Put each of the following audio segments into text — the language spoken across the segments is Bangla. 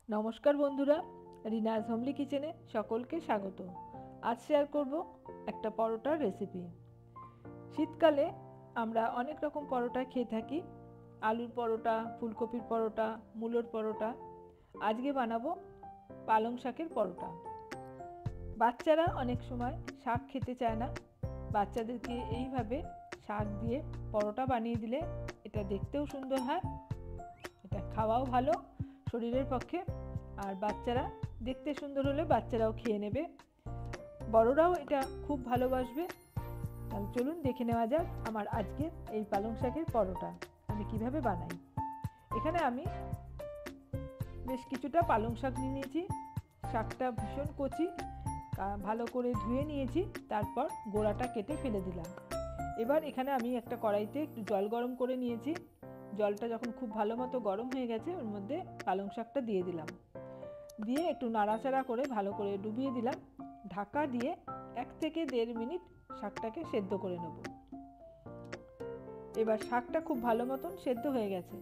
নমস্কার বন্ধুরা, রিনাজ হোমলি কিচেনে সকলকে স্বাগত। আজ শেয়ার করব একটা পরোটার রেসিপি। শীতকালে আমরা অনেক রকম পরোটা খেয়ে থাকি, আলুর পরোটা, ফুলকপির পরোটা, মূলোর পরোটা। আজকে বানাবো পালং শাকের পরোটা। বাচ্চারা অনেক সময় শাক খেতে চায় না, বাচ্চাদেরকে এইভাবে শাক দিয়ে পরোটা বানিয়ে দিলে এটা দেখতেও সুন্দর হয়, এটা খাওয়াও ভালো শরীরের পক্ষে। আর বাচ্চারা দেখতে সুন্দর হলে বাচ্চারাও খেয়ে নেবে, বড়রাও এটা খুব ভালোবাসবে। তাহলে চলুন দেখে নেওয়া যাক আমার আজকে এই পালং শাকের পরোটা আমি কিভাবে বানাই। এখানে আমি বেশ কিছুটা পালং শাক নিয়ে নিয়েছি। শাকটা ভীষণ কচি, ভালো করে ধুয়ে নিয়েছি, তারপর গোড়াটা কেটে ফেলে দিলাম। এবার এখানে আমি একটা কড়াইতে একটু জল গরম করে নিয়েছি। জলটা যখন খুব ভালো মতো গরম হয়ে গেছে, ওর মধ্যে পালং শাকটা দিয়ে দিলাম, দিয়ে একটু নাড়াচাড়া করে ভালো করে ডুবিয়ে দিলাম। ঢাকা দিয়ে 1 থেকে 1.5 মিনিট শাকটাকে সেদ্ধ করে নেব। এবার শাকটা খুব ভালো মতন সেদ্ধ হয়ে গেছে,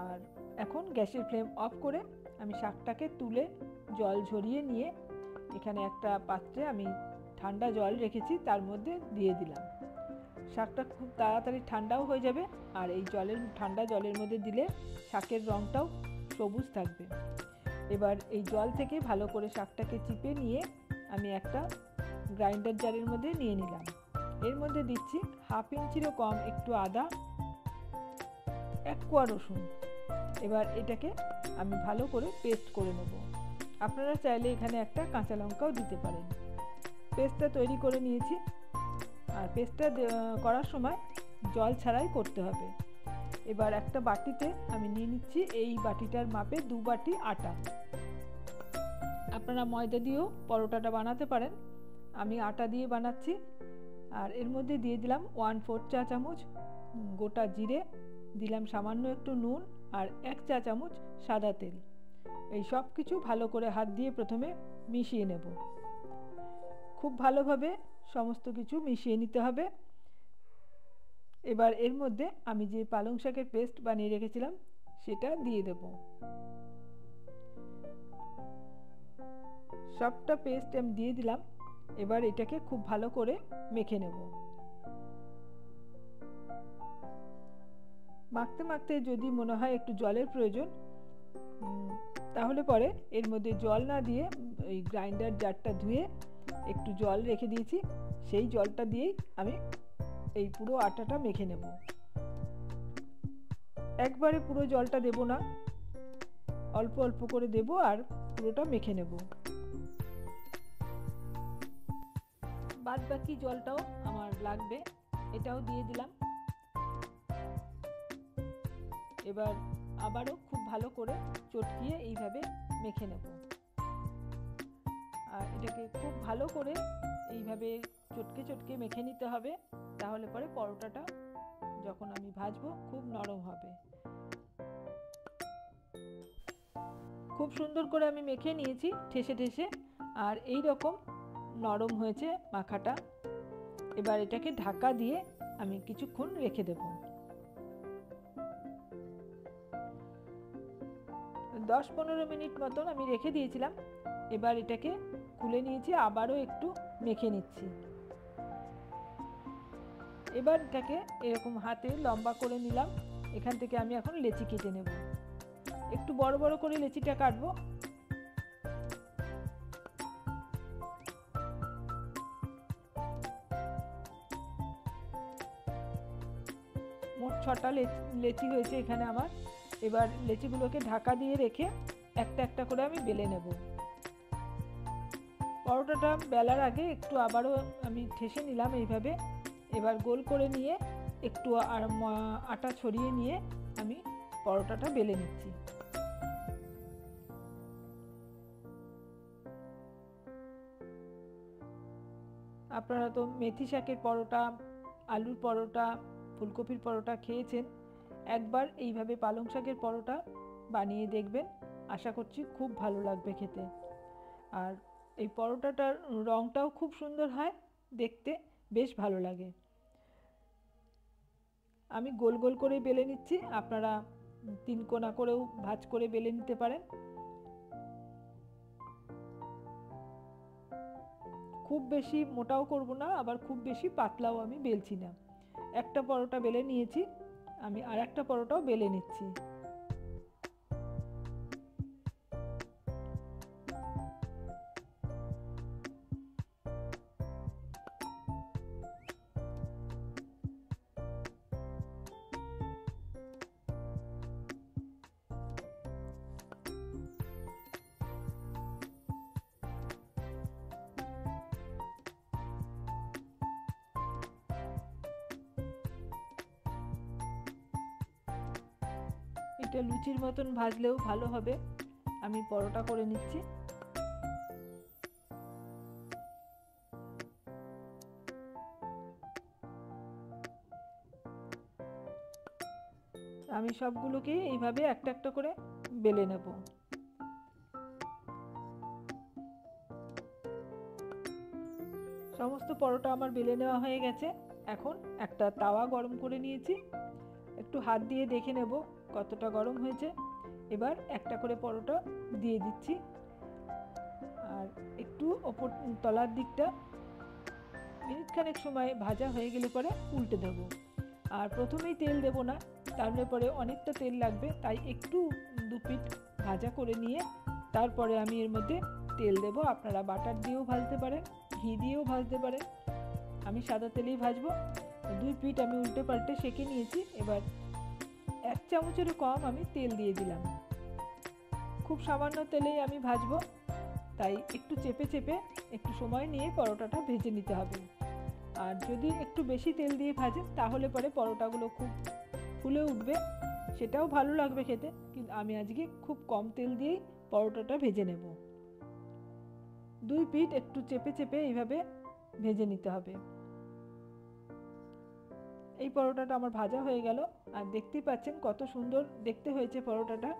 আর এখন গ্যাসের ফ্লেম অফ করে আমি শাকটাকে তুলে জল ঝরিয়ে নিয়ে এখানে একটা পাত্রে আমি ঠান্ডা জল রেখেছি, তার মধ্যে দিয়ে দিলাম। শাকটা খুব তাড়াতাড়ি ঠান্ডাও হয়ে যাবে, আর এই ঠান্ডা জলের মধ্যে দিলে শাকের রঙটাও সবুজ থাকবে। এবার এই জল থেকে ভালো করে শাকটাকে চিপে নিয়ে আমি একটা গ্রাইন্ডার জারের মধ্যে নিয়ে নিলাম। এর মধ্যে দিচ্ছি 1/2 ইঞ্চিরও কম একটু আদা, 1 কোয়া রসুন। এবার এটাকে আমি ভালো করে পেস্ট করে নেব। আপনারা চাইলে এখানে একটা কাঁচা লঙ্কাও দিতে পারেন। পেস্টটা তৈরি করে নিয়েছি, আর পেস্টটা করার সময় জল ছাড়াই করতে হবে। এবার একটা বাটিতে আমি নিয়ে নিচ্ছি এই বাটিটার মাপে 2 বাটি আটা। আপনারা ময়দা দিয়েও পরোটাটা বানাতে পারেন, আমি আটা দিয়ে বানাচ্ছি। আর এর মধ্যে দিয়ে দিলাম 1/4 চা চামচ গোটা জিরে, দিলাম সামান্য একটু নুন, আর 1 চা চামচ সাদা তেল। এই সব কিছু ভালো করে হাত দিয়ে প্রথমে মিশিয়ে নেব। খুব ভালোভাবে সমস্ত কিছু মিশিয়ে নিতে হবে। এবার এর মধ্যে আমি যে পালং শাকের পেস্ট বানিয়ে রেখেছিলাম সেটা দিয়ে দেব। সবটা পেস্ট আমি দিয়ে দিলাম। এবার এটাকে খুব ভালো করে মেখে নেব। মাখতে মাখতে যদি মনে হয় একটু জলের প্রয়োজন, তাহলে পরে এর মধ্যে জল না দিয়ে এই গ্রাইন্ডার জারটা ধুয়ে একটু জল রেখে দিয়েছি, সেই জলটা দিয়েই আমি এই পুরো আটাটা মেখে নেব। একবারে পুরো জলটা দেব না, অল্প অল্প করে দেব আর পুরোটা মেখে নেব। বাদ বাকি জলটাও আমার লাগবে, এটাও দিয়ে দিলাম। এবার আবারও খুব ভালো করে চটকিয়ে এইভাবে মেখে নেব। আর এটাকে খুব ভালো করে এইভাবে চটকে চটকে মেখে নিতে হবে, তাহলে পরে পরোটাটা যখন আমি ভাজবো খুব নরম হবে। খুব সুন্দর করে আমি মেখে নিয়েছি ঠেসে ঠেসে, আর এই রকম নরম হয়েছে মাখাটা। এবার এটাকে ঢাকা দিয়ে আমি কিছুক্ষণ রেখে দেব। 10-15 মিনিট মতন আমি রেখে দিয়েছিলাম। এবার এটাকে খুলে নিয়েছি, আবারও একটু মেখে নিচ্ছি। এবার এটাকে এরকম হাতে লম্বা করে নিলাম। এখান থেকে আমি এখন লেচি কেটে নেব। একটু বড় বড় করে লেচিটা কাটবো। মোট 6টা লেচি হয়েছে এখানে আমার। এবার লেচিগুলোকে ঢাকা দিয়ে রেখে একটা একটা করে আমি বেলে নেব। পরোটাটা বেলার আগে একটু আবারও আমি ঠেসে নিলাম এইভাবে। এবার গোল করে নিয়ে একটু আটা ছড়িয়ে নিয়ে আমি পরোটাটা বেলে নিচ্ছি। আপনারা তো মেথি শাকের পরোটা, আলুর পরোটা, ফুলকপির পরোটা খেয়েছেন। একবার এইভাবে পালং শাকের পরোটা বানিয়ে দেখবেন, আশা করছি খুব ভালো লাগবে খেতে। আর এই পরোটাটার রঙটাও খুব সুন্দর হয়, দেখতে বেশ ভালো লাগে। আমি গোল গোল করে বেলে নিচ্ছি, আপনারা 3 কোনা করেও ভাঁজ করে বেলে নিতে পারেন। খুব বেশি মোটাও করব না, আবার খুব বেশি পাতলাও আমি বেলছি না। একটা পরোটা বেলে নিয়েছি, আমি আর একটা পরোটাও বেলে নিচ্ছি। এটা লুচির মতন ভাজলেও ভালো হবে। আমি পরোটা করে নিচ্ছি। আমি সবগুলোকে এইভাবে একটা একটা করে বেলে নেব। সমস্ত পরোটা আমার বেলে নেওয়া হয়ে গেছে। এখন একটা তাওয়া গরম করে নিয়েছি, একটু হাত দিয়ে দেখে নেব কতটা গরম হয়েছে। এবার একটা করে পরোটা দিয়ে দিচ্ছি, আর একটু ওপর তলার দিকটা মিনিটখানেক সময় ভাজা হয়ে গেলে পরে উল্টে দেব। আর প্রথমেই তেল দেব না, তাহলে পরে অনেকটা তেল লাগবে, তাই একটু দু পিঠ ভাজা করে নিয়ে তারপরে আমি এর মধ্যে তেল দেব। আপনারা বাটার দিয়েও ভাজতে পারেন, ঘি দিয়েও ভাজতে পারেন, আমি সাদা তেলেই ভাজবো। দুই পিঠ আমি উল্টে পাল্টে সেঁকে নিয়েছি। এবার 1 চামচেরও কম আমি তেল দিয়ে দিলাম। খুব সামান্য তেলেই আমি ভাজবো, তাই একটু চেপে চেপে একটু সময় নিয়ে পরোটাটা ভেজে নিতে হবে। আর যদি একটু বেশি তেল দিয়ে ভাজেন তাহলে পরে পরোটাগুলো খুব ফুলে উঠবে, সেটাও ভালো লাগবে খেতে। কিন্তু আমি আজকে খুব কম তেল দিয়েই পরোটাটা ভেজে নেব। দুই পিঠ একটু চেপে চেপে এইভাবে ভেজে নিতে হবে। এই পরোটাটা আমার ভাজা হয়ে গেল, আর দেখতেই পাচ্ছেন কত সুন্দর দেখতে হয়েছে পরোটাটা।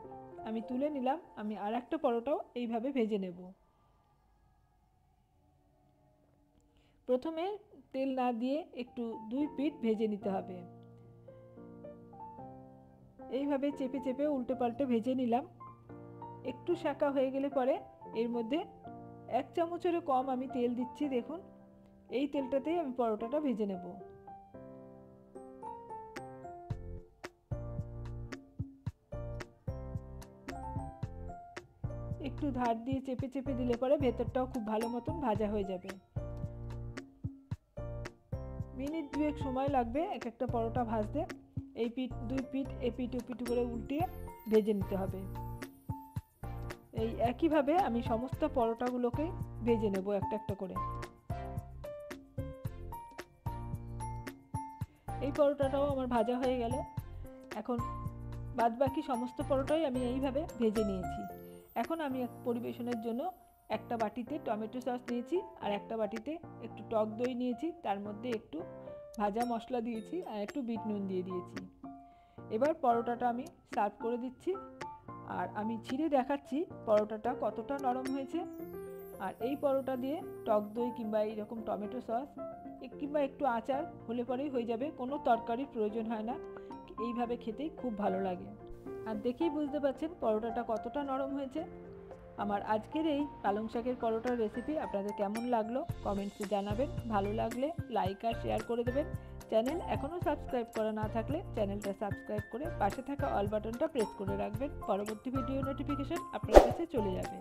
আমি তুলে নিলাম, আমি আর একটা পরোটাও এইভাবে ভেজে নেব। প্রথমে তেল না দিয়ে একটু দুই পিঠ ভেজে নিতে হবে। এইভাবে চেপে চেপে উল্টে পাল্টে ভেজে নিলাম। একটু শাঁকা হয়ে গেলে পরে এর মধ্যে 1 চামচেরও কম আমি তেল দিচ্ছি। দেখুন, এই তেলটাতেই আমি পরোটাটা ভেজে নেব। একটু ধার দিয়ে চেপে চেপে দিলে পরে ভেতরটাও খুব ভালো মতন ভাজা হয়ে যাবে। মিনিট 2 সময় লাগবে এক একটা পরোটা ভাজতে। এই পিঠ দুই পিঠ এপিঠ ওপিঠ করে উল্টিয়ে ভেজে নিতে হবে। এই একইভাবে আমি সমস্ত পরোটাগুলোকে ভেজে নেব একটা একটা করে। এই পরোটাটাও আমার ভাজা হয়ে গেল। এখন বাদবাকি সমস্ত পরোটাই আমি এইভাবে ভেজে নিয়েছি। এখন আমি পরিবেশনের জন্য একটা বাটিতে টমেটো সস নিয়েছি, আর একটা বাটিতে একটু টক দই নিয়েছি, তার মধ্যে একটু ভাজা মশলা দিয়েছি, আর একটু বিট নুন দিয়ে দিয়েছি। এবার পরোটাটা আমি সার্ভ করে দিচ্ছি, আর আমি ছিঁড়ে দেখাচ্ছি পরোটাটা কতটা নরম হয়েছে। আর এই পরোটা দিয়ে টক দই কিংবা এইরকম টমেটো সস কিংবা একটু আচার হলে পরেই হয়ে যাবে, কোনো তরকারির প্রয়োজন হয় না। এইভাবে খেতেই খুব ভালো লাগে। আর দেখেই বুঝতে পারছেন পরোটাটা কতটা নরম হয়েছে। আমার আজকের এই পালং শাকের পরোটার রেসিপি আপনাদের কেমন লাগলো কমেন্টসে জানাবেন। ভালো লাগলে লাইক আর শেয়ার করে দেবেন। চ্যানেল এখনও সাবস্ক্রাইব করা না থাকলে চ্যানেলটা সাবস্ক্রাইব করে পাশে থাকা অল বাটনটা প্রেস করে রাখবেন। পরবর্তী ভিডিও নোটিফিকেশন আপনার কাছে চলে যাবে।